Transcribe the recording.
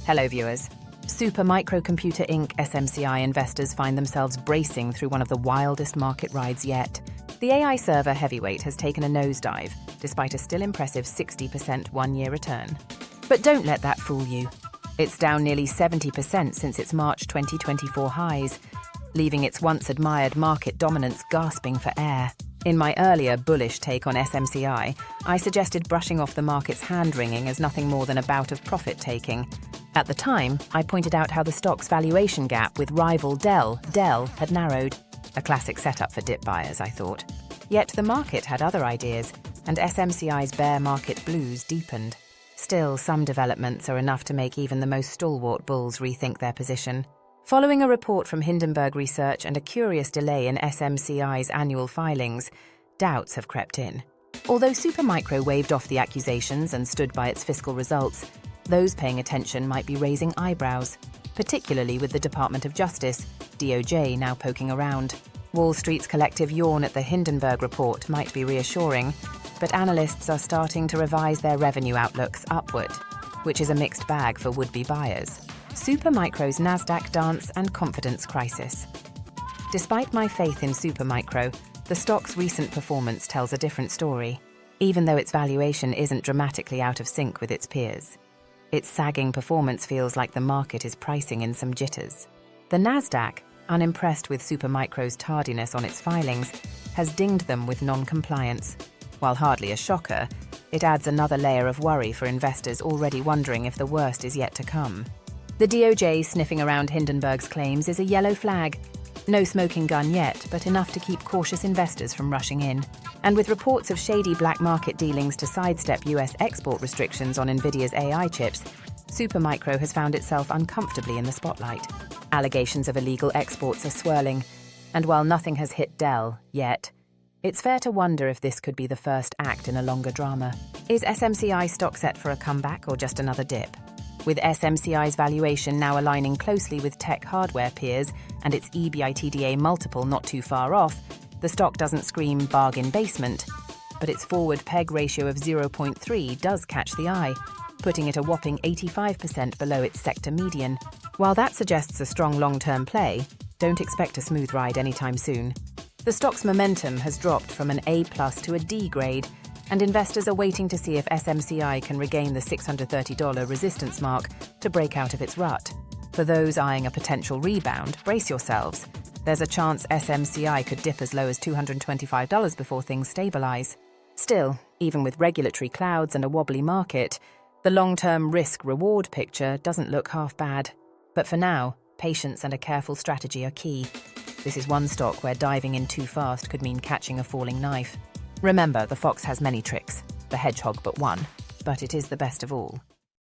Hello viewers. Supermicro Computer Inc. SMCI investors find themselves bracing through one of the wildest market rides yet. The AI server heavyweight has taken a nosedive, despite a still impressive 60% one-year return. But don't let that fool you. It's down nearly 70% since its March 2024 highs, leaving its once-admired market dominance gasping for air. In my earlier bullish take on SMCI, I suggested brushing off the market's hand-wringing as nothing more than a bout of profit-taking. At the time, I pointed out how the stock's valuation gap with rival Dell had narrowed. A classic setup for dip buyers, I thought. Yet the market had other ideas, and SMCI's bear market blues deepened. Still, some developments are enough to make even the most stalwart bulls rethink their position. Following a report from Hindenburg Research and a curious delay in SMCI's annual filings, doubts have crept in. Although Supermicro waved off the accusations and stood by its fiscal results, those paying attention might be raising eyebrows, particularly with the Department of Justice, DOJ, now poking around. Wall Street's collective yawn at the Hindenburg report might be reassuring, but analysts are starting to revise their revenue outlooks upward, which is a mixed bag for would-be buyers. Supermicro's Nasdaq dance and confidence crisis. Despite my faith in Supermicro, the stock's recent performance tells a different story, even though its valuation isn't dramatically out of sync with its peers. Its sagging performance feels like the market is pricing in some jitters. The Nasdaq, unimpressed with Supermicro's tardiness on its filings, has dinged them with non-compliance. While hardly a shocker, it adds another layer of worry for investors already wondering if the worst is yet to come. The DOJ sniffing around Hindenburg's claims is a yellow flag. No smoking gun yet, but enough to keep cautious investors from rushing in. And with reports of shady black market dealings to sidestep US export restrictions on Nvidia's AI chips, Supermicro has found itself uncomfortably in the spotlight. Allegations of illegal exports are swirling, and while nothing has hit Dell yet, it's fair to wonder if this could be the first act in a longer drama. Is SMCI stock set for a comeback or just another dip? With SMCI's valuation now aligning closely with tech hardware peers and its EBITDA multiple not too far off, the stock doesn't scream bargain basement, but its forward PEG ratio of 0.3 does catch the eye, putting it a whopping 85% below its sector median. While that suggests a strong long-term play, don't expect a smooth ride anytime soon. The stock's momentum has dropped from an A+ to a D grade, and investors are waiting to see if SMCI can regain the $630 resistance mark to break out of its rut. For those eyeing a potential rebound, brace yourselves. There's a chance SMCI could dip as low as $225 before things stabilize. Still, even with regulatory clouds and a wobbly market, the long-term risk-reward picture doesn't look half bad. But for now, patience and a careful strategy are key. This is one stock where diving in too fast could mean catching a falling knife. Remember, the fox has many tricks, the hedgehog but one, but it is the best of all.